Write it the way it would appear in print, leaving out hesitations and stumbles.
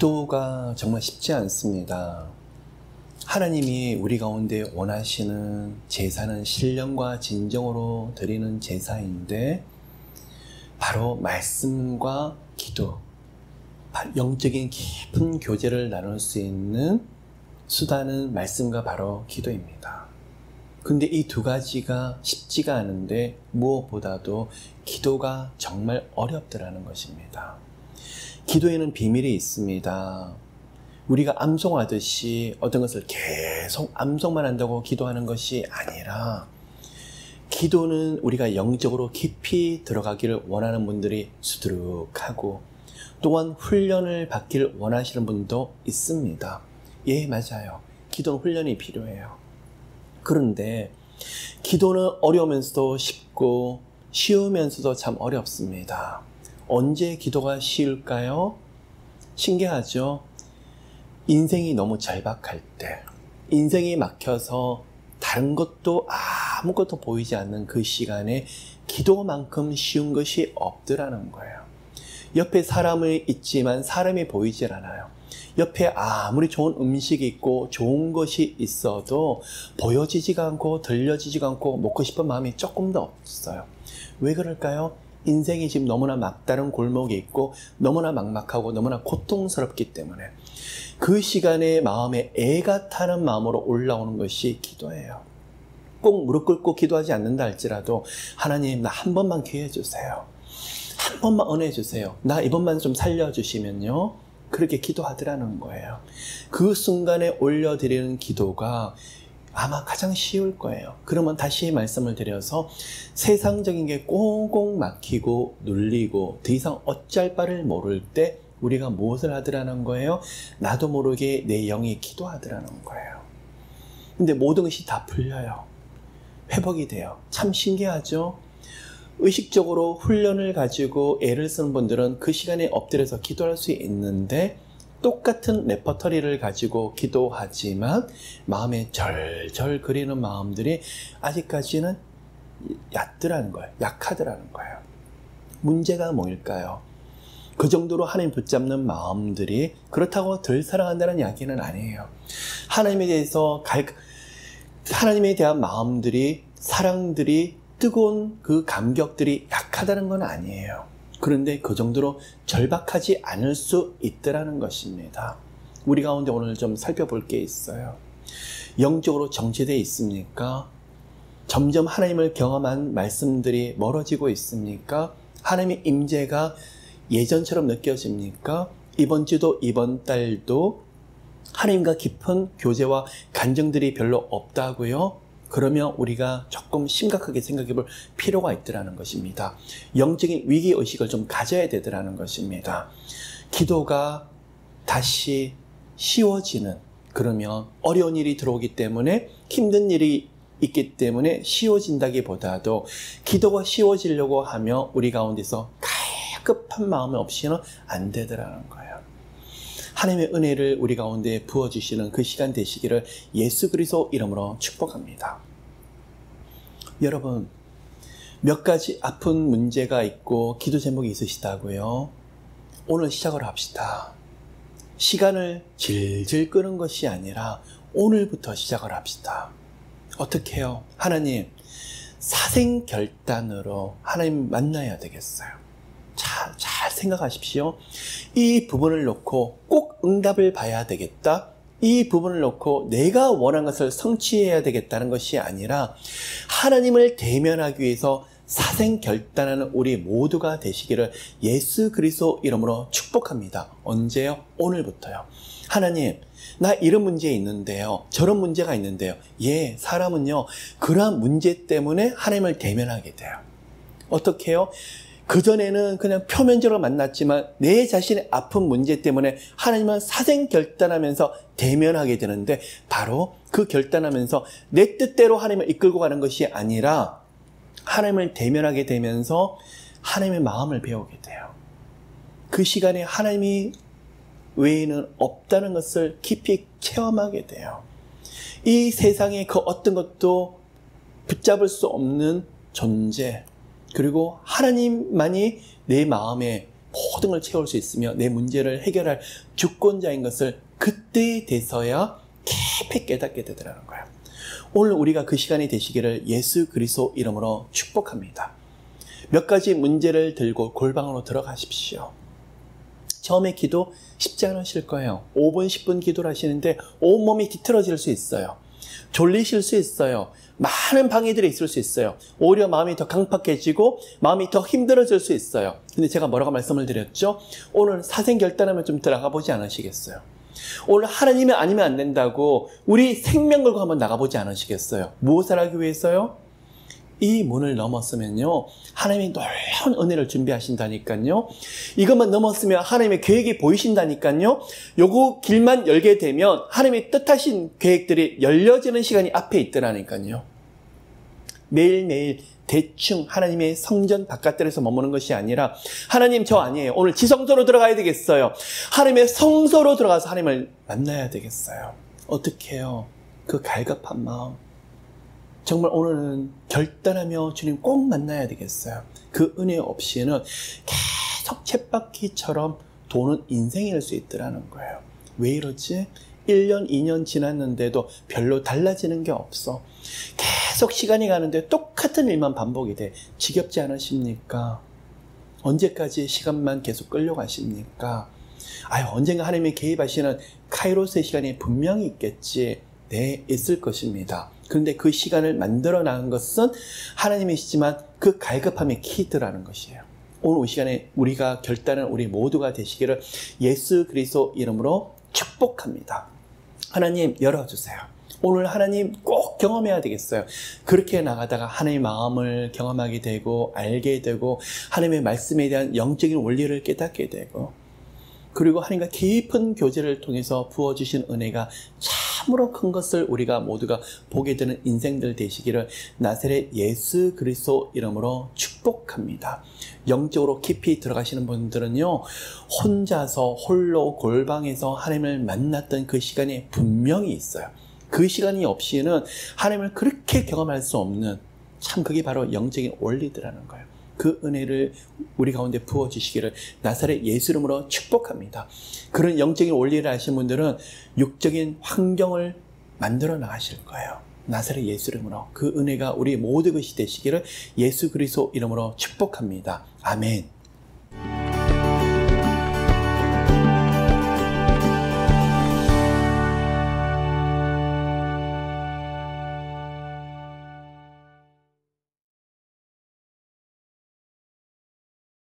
기도가 정말 쉽지 않습니다. 하나님이 우리 가운데 원하시는 제사는 신령과 진정으로 드리는 제사인데 바로 말씀과 기도, 영적인 깊은 교제를 나눌 수 있는 수단은 말씀과 바로 기도입니다. 근데 이 두 가지가 쉽지가 않은데 무엇보다도 기도가 정말 어렵더라는 것입니다. 기도에는 비밀이 있습니다. 우리가 암송하듯이 어떤 것을 계속 암송만 한다고 기도하는 것이 아니라 기도는 우리가 영적으로 깊이 들어가기를 원하는 분들이 수두룩하고 또한 훈련을 받기를 원하시는 분도 있습니다. 예, 맞아요. 기도는 훈련이 필요해요. 그런데 기도는 어려우면서도 쉽고 쉬우면서도 참 어렵습니다. 언제 기도가 쉬울까요? 신기하죠? 인생이 너무 절박할 때, 인생이 막혀서 다른 것도 아무것도 보이지 않는 그 시간에 기도만큼 쉬운 것이 없더라는 거예요. 옆에 사람이 있지만 사람이 보이질 않아요. 옆에 아무리 좋은 음식이 있고 좋은 것이 있어도 보여지지가 않고 들려지지가 않고 먹고 싶은 마음이 조금 더 없어요. 왜 그럴까요? 인생이 지금 너무나 막다른 골목에 있고 너무나 막막하고 너무나 고통스럽기 때문에 그 시간에 마음에 애가 타는 마음으로 올라오는 것이 기도예요. 꼭 무릎 꿇고 기도하지 않는다 할지라도 하나님, 나 한 번만 기회 주세요. 한 번만 은혜 주세요. 나 이번만 좀 살려주시면요. 그렇게 기도하더라는 거예요. 그 순간에 올려드리는 기도가 아마 가장 쉬울 거예요. 그러면 다시 말씀을 드려서 세상적인 게 꽁꽁 막히고 눌리고 더 이상 어찌할 바를 모를 때 우리가 무엇을 하더라는 거예요? 나도 모르게 내 영이 기도하더라는 거예요. 근데 모든 것이 다 풀려요. 회복이 돼요. 참 신기하죠? 의식적으로 훈련을 가지고 애를 쓰는 분들은 그 시간에 엎드려서 기도할 수 있는데 똑같은 레퍼토리를 가지고 기도하지만 마음에 절절 그리는 마음들이 아직까지는 얕더라는 거예요. 약하더라는 거예요. 문제가 뭐일까요? 그 정도로 하나님 붙잡는 마음들이 그렇다고 덜 사랑한다는 이야기는 아니에요. 하나님에 대한 마음들이, 사랑들이, 뜨거운 그 감격들이 약하다는 건 아니에요. 그런데 그 정도로 절박하지 않을 수 있더라는 것입니다. 우리 가운데 오늘 좀 살펴볼 게 있어요. 영적으로 정체되어 있습니까? 점점 하나님을 경험한 말씀들이 멀어지고 있습니까? 하나님의 임재가 예전처럼 느껴집니까? 이번 주도 이번 달도 하나님과 깊은 교제와 간증들이 별로 없다고요? 그러면 우리가 조금 심각하게 생각해 볼 필요가 있더라는 것입니다. 영적인 위기의식을 좀 가져야 되더라는 것입니다. 기도가 다시 쉬워지는, 그러면 어려운 일이 들어오기 때문에 힘든 일이 있기 때문에 쉬워진다기보다도 기도가 쉬워지려고 하면 우리 가운데서 가급한 마음 없이는 안 되더라는 거예요. 하나님의 은혜를 우리 가운데 부어주시는 그 시간 되시기를 예수 그리스도 이름으로 축복합니다. 여러분, 몇 가지 아픈 문제가 있고 기도 제목이 있으시다고요? 오늘 시작을 합시다. 시간을 질질 끄는 것이 아니라 오늘부터 시작을 합시다. 어떻게 해요? 하나님, 사생결단으로 하나님 만나야 되겠어요. 잘 생각하십시오. 이 부분을 놓고 꼭 응답을 봐야 되겠다. 이 부분을 놓고 내가 원하는 것을 성취해야 되겠다는 것이 아니라 하나님을 대면하기 위해서 사생결단하는 우리 모두가 되시기를 예수 그리스도 이름으로 축복합니다. 언제요? 오늘부터요. 하나님, 나 이런 문제 있는데요. 저런 문제가 있는데요. 예, 사람은요, 그러한 문제 때문에 하나님을 대면하게 돼요. 어떻게 해요? 그전에는 그냥 표면적으로 만났지만 내 자신의 아픈 문제 때문에 하나님을 사생결단하면서 대면하게 되는데 바로 그 결단하면서 내 뜻대로 하나님을 이끌고 가는 것이 아니라 하나님을 대면하게 되면서 하나님의 마음을 배우게 돼요. 그 시간에 하나님이 외에는 없다는 것을 깊이 체험하게 돼요. 이 세상에 그 어떤 것도 붙잡을 수 없는 존재, 그리고 하나님만이 내 마음에 모든 걸 채울 수 있으며 내 문제를 해결할 주권자인 것을 그때에 돼서야 깊이 깨닫게 되더라는 거예요. 오늘 우리가 그 시간이 되시기를 예수 그리스도 이름으로 축복합니다. 몇 가지 문제를 들고 골방으로 들어가십시오. 처음에 기도 쉽지 않으실 거예요. 5분, 10분 기도를 하시는데 온몸이 뒤틀어질 수 있어요. 졸리실 수 있어요. 많은 방해들이 있을 수 있어요. 오히려 마음이 더 강팍해지고 마음이 더 힘들어질 수 있어요. 근데 제가 뭐라고 말씀을 드렸죠? 오늘 사생결단하면 좀 들어가 보지 않으시겠어요? 오늘 하나님이 아니면 안 된다고 우리 생명 걸고 한번 나가보지 않으시겠어요? 무엇을 하기 위해서요? 이 문을 넘었으면요, 하나님이 놀라운 은혜를 준비하신다니까요. 이것만 넘었으면 하나님의 계획이 보이신다니까요. 요거 길만 열게 되면 하나님의 뜻하신 계획들이 열려지는 시간이 앞에 있더라니까요. 매일매일 대충 하나님의 성전 바깥들에서 머무는 것이 아니라, 하나님 저 아니에요. 오늘 지성소로 들어가야 되겠어요. 하나님의 성소로 들어가서 하나님을 만나야 되겠어요. 어떻게 해요? 그 갈급한 마음. 정말 오늘은 결단하며 주님 꼭 만나야 되겠어요. 그 은혜 없이는 계속 쳇바퀴처럼 도는 인생일 수 있더라는 거예요. 왜 이러지? 1년, 2년 지났는데도 별로 달라지는 게 없어. 계속 시간이 가는데 똑같은 일만 반복이 돼. 지겹지 않으십니까? 언제까지 시간만 계속 끌려가십니까? 언젠가 하나님이 개입하시는 카이로스의 시간이 분명히 있겠지. 네, 있을 것입니다. 그런데 그 시간을 만들어 나간 것은 하나님이시지만 그 갈급함의 키드라는 것이에요. 오늘 이 시간에 우리가 결단은 우리 모두가 되시기를 예수 그리스도 이름으로 축복합니다. 하나님 열어주세요. 오늘 하나님 꼭 경험해야 되겠어요. 그렇게 나가다가 하나님의 마음을 경험하게 되고 알게 되고 하나님의 말씀에 대한 영적인 원리를 깨닫게 되고, 그리고 하나님과 깊은 교제를 통해서 부어주신 은혜가 참으로 큰 것을 우리가 모두가 보게 되는 인생들 되시기를 나사렛 예수 그리스도 이름으로 축복합니다. 영적으로 깊이 들어가시는 분들은요, 혼자서 홀로 골방에서 하나님을 만났던 그 시간이 분명히 있어요. 그 시간이 없이는 하나님을 그렇게 경험할 수 없는, 참 그게 바로 영적인 원리더라는 거예요. 그 은혜를 우리 가운데 부어주시기를 나사렛 예수 이름으로 축복합니다. 그런 영적인 원리를 아시는 분들은 육적인 환경을 만들어 나가실 거예요. 나사렛 예수 이름으로 그 은혜가 우리 모두 것이 되시기를 예수 그리스도 이름으로 축복합니다. 아멘.